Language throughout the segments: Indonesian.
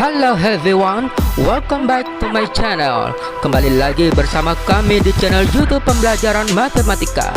Hello everyone, welcome back to my channel. Kembali lagi bersama kami di channel YouTube Pembelajaran Matematika.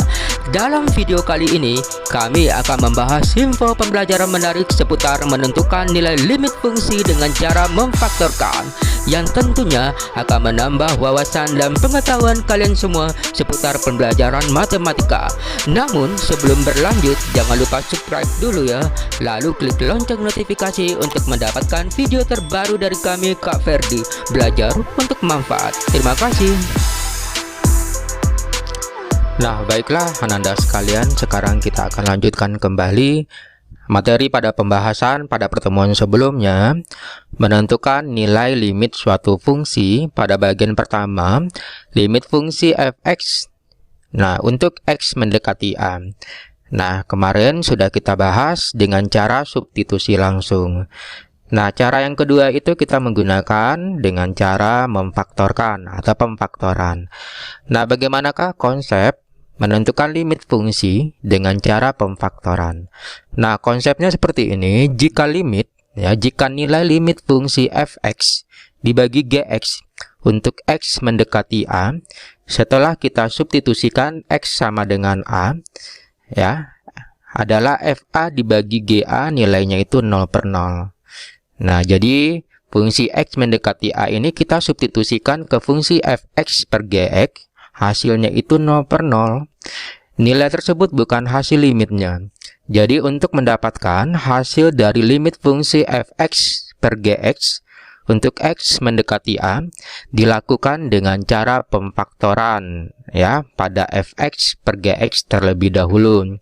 Dalam video kali ini, kami akan membahas info pembelajaran menarik seputar menentukan nilai limit fungsi dengan cara memfaktorkan, yang tentunya akan menambah wawasan dan pengetahuan kalian semua seputar pembelajaran matematika. Namun sebelum berlanjut, jangan lupa subscribe dulu ya, lalu klik lonceng notifikasi untuk mendapatkan video terbaru dari kami, Kak Ferdi. Belajar untuk manfaat. Terima kasih. Nah, baiklah ananda sekalian, sekarang kita akan lanjutkan kembali materi pada pembahasan pada pertemuan sebelumnya, menentukan nilai limit suatu fungsi. Pada bagian pertama, limit fungsi f(x). Nah, untuk x mendekati a. Nah, kemarin sudah kita bahas dengan cara substitusi langsung. Nah, cara yang kedua itu kita menggunakan dengan cara memfaktorkan atau pemfaktoran. Nah, bagaimanakah konsep menentukan limit fungsi dengan cara pemfaktoran? Nah, konsepnya seperti ini. Jika nilai limit fungsi f(x) dibagi gx untuk x mendekati a, setelah kita substitusikan x sama dengan a, ya, adalah fa dibagi ga, nilainya itu 0/0. Nah, jadi fungsi x mendekati a ini kita substitusikan ke fungsi f(x) per gx, hasilnya itu 0/0. Nilai tersebut bukan hasil limitnya. Jadi untuk mendapatkan hasil dari limit fungsi f(x) per gx untuk x mendekati a, dilakukan dengan cara pemfaktoran ya pada f(x) per gx terlebih dahulu.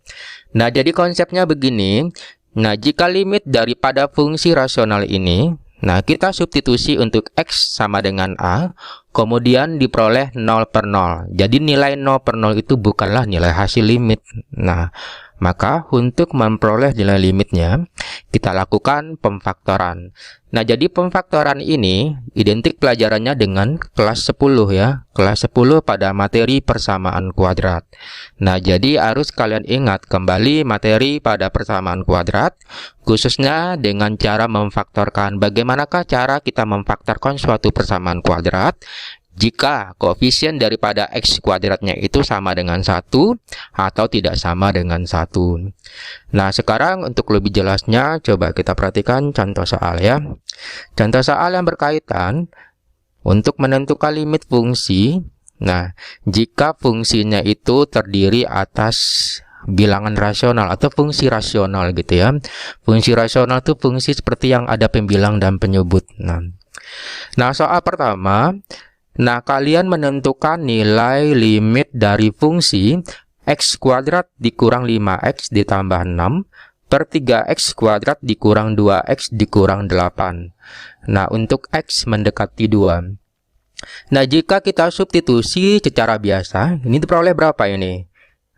Nah, jadi konsepnya begini. Nah, jika limit daripada fungsi rasional ini, nah, kita substitusi untuk x sama dengan a, kemudian diperoleh 0/0. Jadi nilai 0/0 itu bukanlah nilai hasil limit. Nah, maka untuk memperoleh nilai limitnya, kita lakukan pemfaktoran. Nah, jadi pemfaktoran ini identik pelajarannya dengan kelas 10 ya. Kelas 10 pada materi persamaan kuadrat. Nah, jadi harus kalian ingat kembali materi pada persamaan kuadrat, khususnya dengan cara memfaktorkan. Bagaimanakah cara kita memfaktorkan suatu persamaan kuadrat? Jika koefisien daripada x kuadratnya itu sama dengan 1 atau tidak sama dengan 1. Nah, sekarang untuk lebih jelasnya, coba kita perhatikan contoh soal ya. Contoh soal yang berkaitan untuk menentukan limit fungsi. Nah, jika fungsinya itu terdiri atas bilangan rasional atau fungsi rasional gitu ya. Fungsi rasional itu fungsi seperti yang ada pembilang dan penyebut. Nah, soal pertama, nah, kalian menentukan nilai limit dari fungsi x kuadrat dikurang 5x ditambah 6 per 3x kuadrat dikurang 2x dikurang 8. Nah, untuk x mendekati 2. Nah, jika kita substitusi secara biasa, ini diperoleh berapa ini?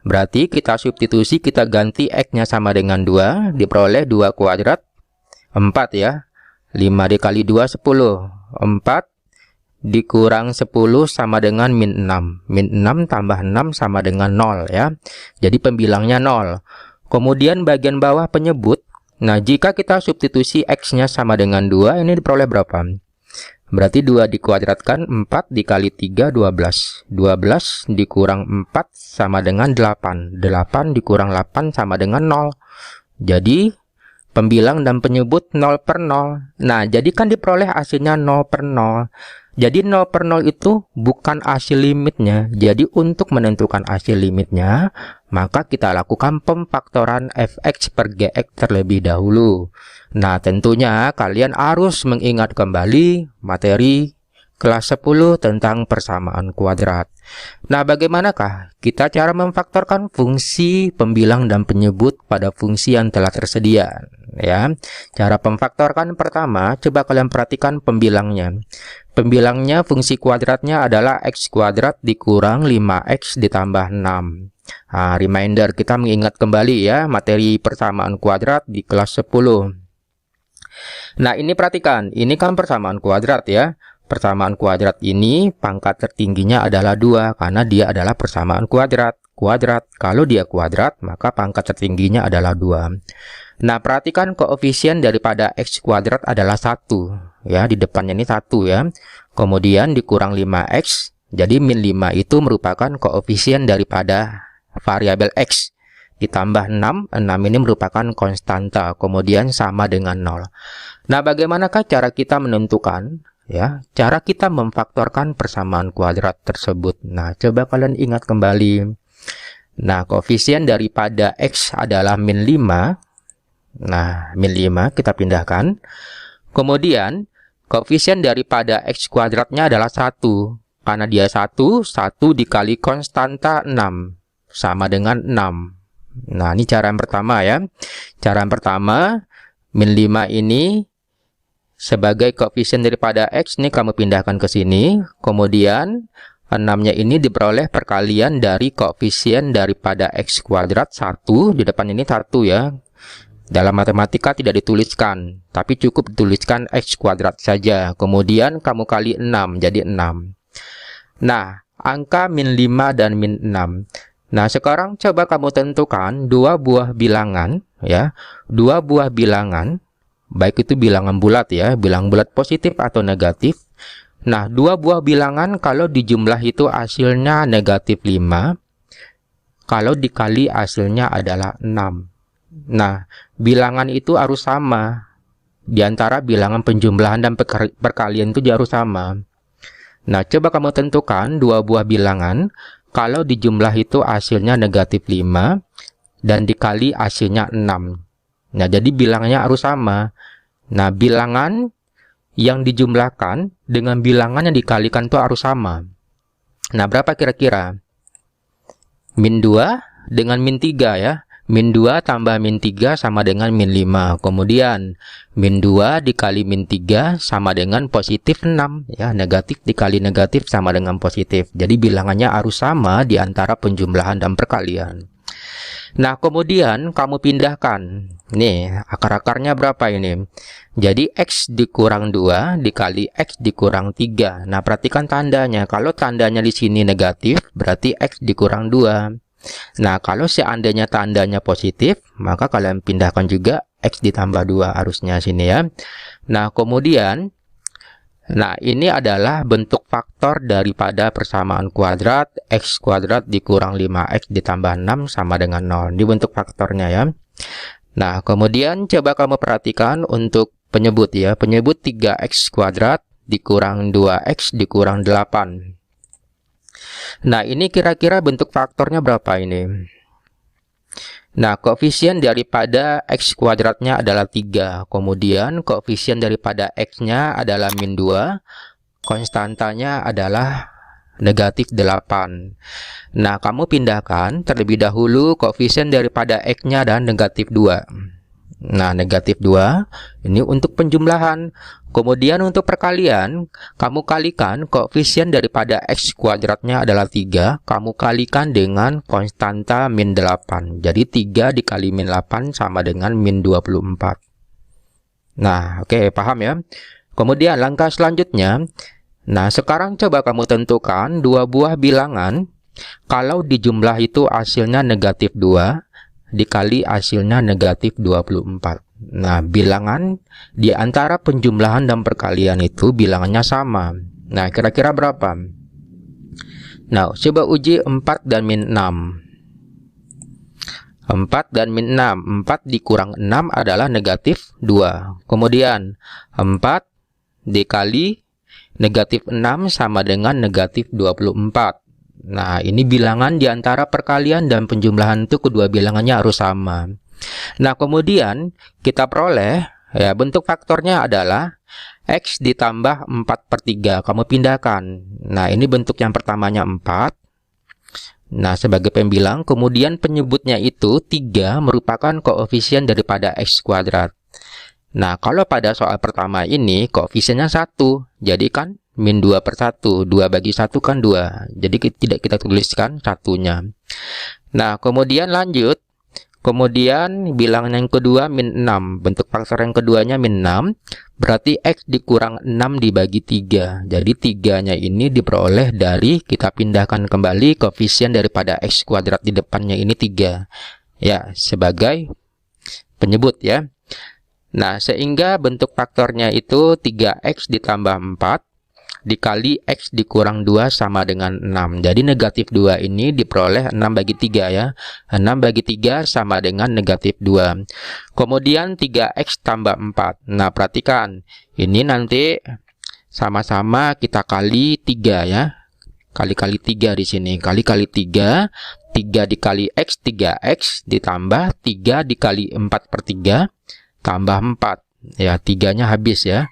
Berarti kita substitusi, kita ganti x-nya sama dengan 2, diperoleh 2 kuadrat 4 ya. 5 dikali 2 10. 4 dikurang 10 sama dengan min 6. Min 6 tambah 6 sama dengan 0 ya. Jadi pembilangnya 0. Kemudian bagian bawah penyebut. Nah, jika kita substitusi x-nya sama dengan 2, ini diperoleh berapa? Berarti 2 dikuadratkan 4 dikali 3 12. 12 dikurang 4 sama dengan 8. 8 dikurang 8 sama dengan 0. Jadi pembilang dan penyebut 0/0. Nah, jadi kan diperoleh hasilnya 0/0. Jadi 0/0 itu bukan hasil limitnya. Jadi untuk menentukan hasil limitnya, maka kita lakukan pemfaktoran f(x) per gx terlebih dahulu. Nah, tentunya kalian harus mengingat kembali materi kelas 10 tentang persamaan kuadrat. Nah, bagaimanakah kita cara memfaktorkan fungsi pembilang dan penyebut pada fungsi yang telah tersedia? Ya, cara pemfaktorkan pertama, coba kalian perhatikan pembilangnya. Pembilangnya fungsi kuadratnya adalah x kuadrat dikurang 5x ditambah 6. Nah, reminder, kita mengingat kembali ya materi persamaan kuadrat di kelas 10. Nah, ini perhatikan, ini kan persamaan kuadrat ya. Persamaan kuadrat ini pangkat tertingginya adalah 2 karena dia adalah persamaan kuadrat. Kalau dia kuadrat, maka pangkat tertingginya adalah 2. Nah, perhatikan koefisien daripada x kuadrat adalah 1. ya, di depannya ini 1 ya. Kemudian dikurang 5x, jadi min 5 itu merupakan koefisien daripada variabel x. Ditambah 6 ini merupakan konstanta, kemudian sama dengan 0. Nah, bagaimanakah cara kita menentukan, ya, cara kita memfaktorkan persamaan kuadrat tersebut? Nah, coba kalian ingat kembali. Nah, koefisien daripada x adalah min 5. Nah, min 5 kita pindahkan. Kemudian, koefisien daripada x kuadratnya adalah 1. Karena dia 1 dikali konstanta 6. Sama dengan 6. Nah, ini cara yang pertama ya. Cara yang pertama, min 5 ini sebagai koefisien daripada x, ini kamu pindahkan ke sini. Kemudian, 6-nya ini diperoleh perkalian dari koefisien daripada x kuadrat 1. Di depan ini 1 ya. Dalam matematika tidak dituliskan, tapi cukup dituliskan x kuadrat saja. Kemudian kamu kali 6, jadi 6. Nah, angka min 5 dan min 6. Nah, sekarang coba kamu tentukan dua buah bilangan, ya. Dua buah bilangan, baik itu bilangan bulat ya, bilangan bulat positif atau negatif. Nah, dua buah bilangan kalau dijumlah itu hasilnya negatif 5. Kalau dikali hasilnya adalah 6. Nah, bilangan itu harus sama. Di antara bilangan penjumlahan dan perkalian itu harus sama. Nah, coba kamu tentukan dua buah bilangan. Kalau dijumlah itu hasilnya negatif 5. Dan dikali hasilnya 6. Nah, jadi bilangannya harus sama. Nah, bilangan yang dijumlahkan dengan bilangan yang dikalikan itu harus sama. Nah, berapa kira-kira? Min 2 dengan min 3 ya. Min 2 tambah min 3 sama dengan min 5. Kemudian, min 2 dikali min 3 sama dengan positif 6. Ya, negatif dikali negatif sama dengan positif. Jadi, bilangannya harus sama di antara penjumlahan dan perkalian. Nah, kemudian kamu pindahkan. Nih, akar-akarnya berapa ini? Jadi, x dikurang 2 dikali x dikurang 3. Nah, perhatikan tandanya. Kalau tandanya di sini negatif, berarti x dikurang 2. Nah, kalau seandainya tandanya positif, maka kalian pindahkan juga x ditambah 2 harusnya sini ya. Nah, kemudian, nah ini adalah bentuk faktor daripada persamaan kuadrat x kuadrat dikurang 5x ditambah 6 sama dengan 0. Ini bentuk faktornya ya. Nah, kemudian coba kamu perhatikan untuk penyebut ya. Penyebut 3x kuadrat dikurang 2x dikurang 8. Nah, ini kira-kira bentuk faktornya berapa ini? Nah, koefisien daripada x kuadratnya adalah 3. Kemudian, koefisien daripada x-nya adalah min 2. Konstantanya adalah negatif 8. Nah, kamu pindahkan terlebih dahulu koefisien daripada x-nya dan negatif 2. Nah, negatif 2 ini untuk penjumlahan. Kemudian untuk perkalian, kamu kalikan koefisien daripada x kuadratnya adalah 3. Kamu kalikan dengan konstanta min 8. Jadi 3 dikali min 8 sama dengan min 24. Nah, oke, paham ya? Kemudian langkah selanjutnya, nah sekarang coba kamu tentukan dua buah bilangan. Kalau dijumlah itu hasilnya negatif 2. Dikali hasilnya negatif 24. Nah, bilangan di antara penjumlahan dan perkalian itu bilangannya sama. Nah, kira-kira berapa? Nah, coba uji 4 dan min 6. 4 dan min 6. 4 dikurang 6 adalah negatif 2. Kemudian, 4 dikali negatif 6 sama dengan negatif 24. Nah, ini bilangan di antara perkalian dan penjumlahan itu kedua bilangannya harus sama. Nah, kemudian kita peroleh, ya, bentuk faktornya adalah x ditambah 4/3. Kamu pindahkan. Nah, ini bentuk yang pertamanya 4. Nah, sebagai pembilang, kemudian penyebutnya itu 3 merupakan koefisien daripada x kuadrat. Nah, kalau pada soal pertama ini koefisiennya 1. Jadi kan min 2/1. 2 bagi 1 kan 2. Jadi tidak kita tuliskan satunya. Nah, kemudian lanjut. Kemudian bilangan yang kedua min 6. Bentuk faktor yang keduanya min 6. Berarti x dikurang 6 dibagi 3. Jadi 3-nya ini diperoleh dari, kita pindahkan kembali koefisien daripada x kuadrat di depannya ini 3. Ya, sebagai penyebut ya. Nah, sehingga bentuk faktornya itu 3x ditambah 4 dikali x dikurang 2 sama dengan 6. Jadi negatif 2 ini diperoleh 6 bagi 3 ya. 6 bagi 3 sama dengan negatif 2. Kemudian 3x tambah 4. Nah, perhatikan. Ini nanti sama-sama kita kali 3 ya. Kali-kali 3 di sini. Kali-kali 3. 3 dikali x, 3x. Ditambah 3 dikali 4 per 3. Tambah 4. Ya, 3-nya habis ya.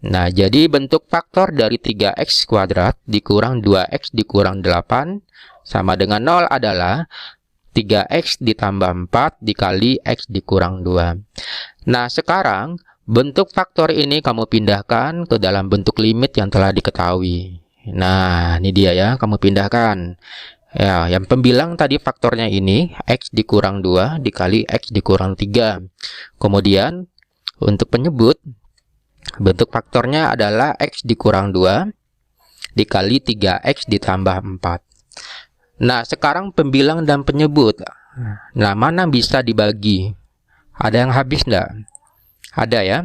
Nah, jadi bentuk faktor dari 3x kuadrat dikurang 2x dikurang 8 sama dengan 0 adalah 3x ditambah 4 dikali x dikurang 2. Nah, sekarang bentuk faktor ini kamu pindahkan ke dalam bentuk limit yang telah diketahui. Nah, ini dia ya, kamu pindahkan. Ya, yang pembilang tadi faktornya ini x dikurang 2 dikali x dikurang 3. Kemudian untuk penyebut bentuk faktornya adalah x dikurang 2 dikali 3x ditambah 4. Nah, sekarang pembilang dan penyebut. Nah, mana bisa dibagi? Ada yang habis enggak? Ada ya.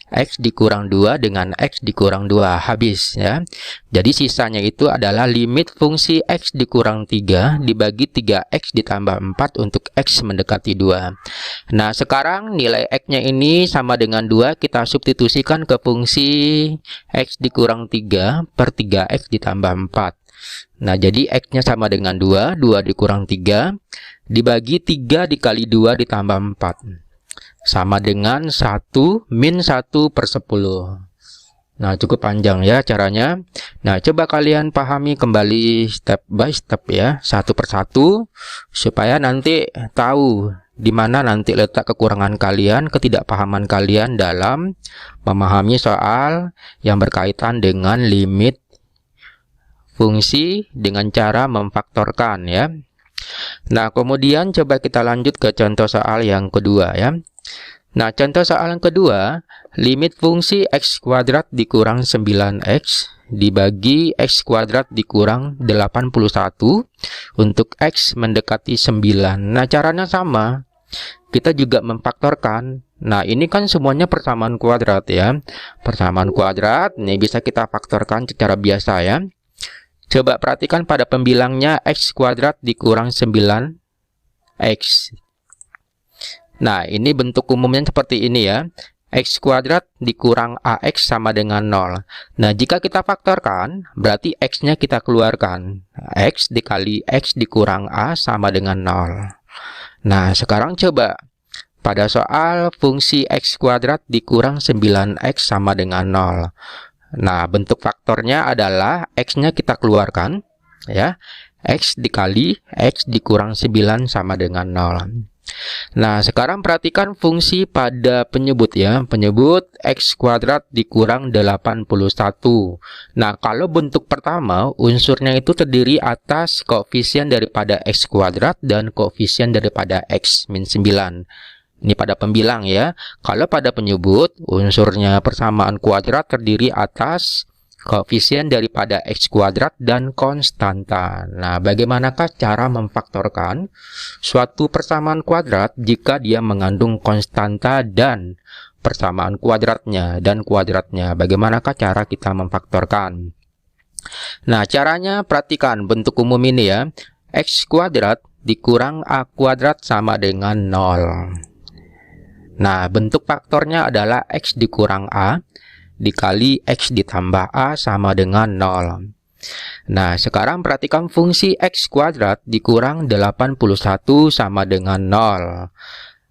X dikurang 2 dengan x dikurang 2 habis ya. Jadi sisanya itu adalah limit fungsi x dikurang 3 dibagi 3x ditambah 4 untuk x mendekati 2. Nah, sekarang nilai x-nya ini sama dengan 2, kita substitusikan ke fungsi x dikurang 3 per 3x ditambah 4. Nah, jadi x-nya sama dengan 2, 2 dikurang 3 dibagi 3 dikali 2 ditambah 4. Sama dengan 1 min 1 per 10. Nah, cukup panjang ya caranya. Nah, coba kalian pahami kembali step by step ya, satu persatu, supaya nanti tahu di mana nanti letak kekurangan kalian, ketidakpahaman kalian dalam memahami soal yang berkaitan dengan limit fungsi dengan cara memfaktorkan ya. Nah, kemudian coba kita lanjut ke contoh soal yang kedua ya. Nah, contoh soal yang kedua, limit fungsi x kuadrat dikurang 9x dibagi x kuadrat dikurang 81 untuk x mendekati 9. Nah, caranya sama. Kita juga memfaktorkan. Nah, ini kan semuanya persamaan kuadrat ya. Persamaan kuadrat, ini bisa kita faktorkan secara biasa ya. Coba perhatikan pada pembilangnya x kuadrat dikurang 9x. Nah, ini bentuk umumnya seperti ini ya. X kuadrat dikurang AX sama dengan 0. Nah, jika kita faktorkan, berarti X-nya kita keluarkan. X dikali X dikurang A sama dengan 0. Nah, sekarang coba. Pada soal fungsi X kuadrat dikurang 9X sama dengan 0. Nah, bentuk faktornya adalah X-nya kita keluarkan. Ya, X dikali X dikurang 9 sama dengan 0. Nah, sekarang perhatikan fungsi pada penyebut ya. Penyebut x kuadrat dikurang 81. Nah, kalau bentuk pertama, unsurnya itu terdiri atas koefisien daripada x kuadrat dan koefisien daripada x min 9. Ini pada pembilang ya. Kalau pada penyebut, unsurnya persamaan kuadrat terdiri atas koefisien daripada x kuadrat dan konstanta. Nah, bagaimanakah cara memfaktorkan suatu persamaan kuadrat jika dia mengandung konstanta dan persamaan kuadratnya dan kuadratnya? Bagaimanakah cara kita memfaktorkan? Nah, caranya perhatikan bentuk umum ini ya. X kuadrat dikurang A kuadrat sama dengan 0. Nah, bentuk faktornya adalah X dikurang A dikali X ditambah A sama dengan 0. Nah, sekarang perhatikan fungsi X kuadrat dikurang 81 sama dengan 0.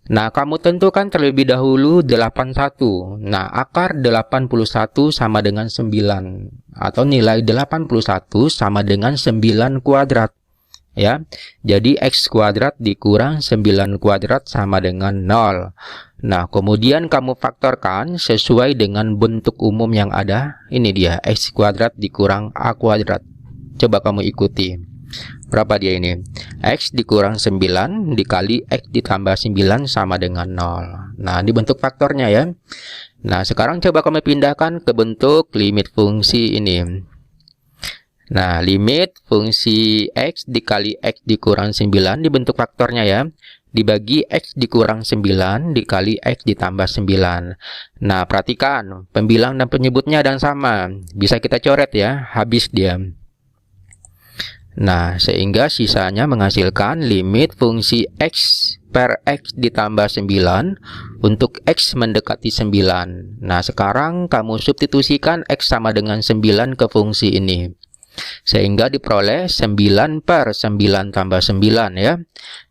Nah, kamu tentukan terlebih dahulu 81. Nah, akar 81 sama dengan 9. Atau nilai 81 sama dengan 9 kuadrat. Ya, jadi X kuadrat dikurang 9 kuadrat sama dengan 0. Nah, kemudian kamu faktorkan sesuai dengan bentuk umum yang ada. Ini dia, X kuadrat dikurang A kuadrat. Coba kamu ikuti. Berapa dia ini? X dikurang 9 dikali X ditambah 9 sama dengan 0. Nah, ini bentuk faktornya ya. Nah, sekarang coba kamu pindahkan ke bentuk limit fungsi ini. Nah, limit fungsi X dikali X dikurang 9 dibentuk faktornya ya. dibagi X dikurang 9 dikali X ditambah 9. Nah, perhatikan, pembilang dan penyebutnya dan sama. Bisa kita coret ya, habis dia. Nah, sehingga sisanya menghasilkan limit fungsi X per X ditambah 9 untuk X mendekati 9. Nah, sekarang kamu substitusikan X sama dengan 9 ke fungsi ini. Sehingga diperoleh 9 per 9 tambah 9 ya.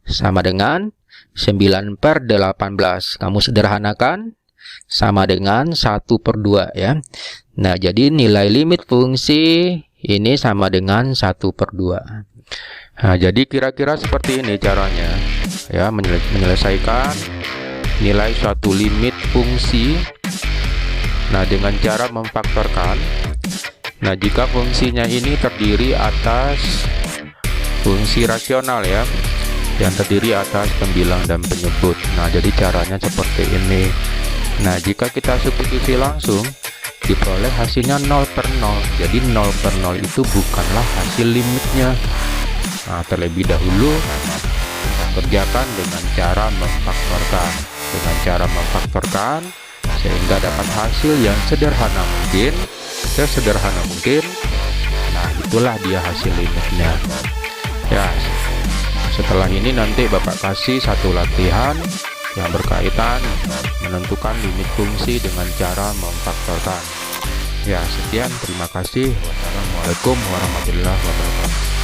Sama dengan 9 per 18. Kamu sederhanakan sama dengan 1 per 2 ya. Nah, jadi nilai limit fungsi ini sama dengan 1 per 2. Nah, jadi kira-kira seperti ini caranya ya, menyelesaikan nilai suatu limit fungsi. Nah, dengan cara memfaktorkan. Nah, jika fungsinya ini terdiri atas fungsi rasional ya, yang terdiri atas pembilang dan penyebut. Nah, jadi caranya seperti ini. Nah, jika kita substitusi langsung, diperoleh hasilnya 0 per 0. Jadi 0 per 0 itu bukanlah hasil limitnya. Nah, terlebih dahulu kita kerjakan dengan cara memfaktorkan. Dengan cara memfaktorkan sehingga dapat hasil yang sederhana mungkin, sesederhana mungkin. Nah, itulah dia hasil limitnya. Ya, setelah ini nanti Bapak kasih satu latihan yang berkaitan menentukan limit fungsi dengan cara memfaktorkan. Ya, sekian, terima kasih. Wassalamualaikum warahmatullahi wabarakatuh.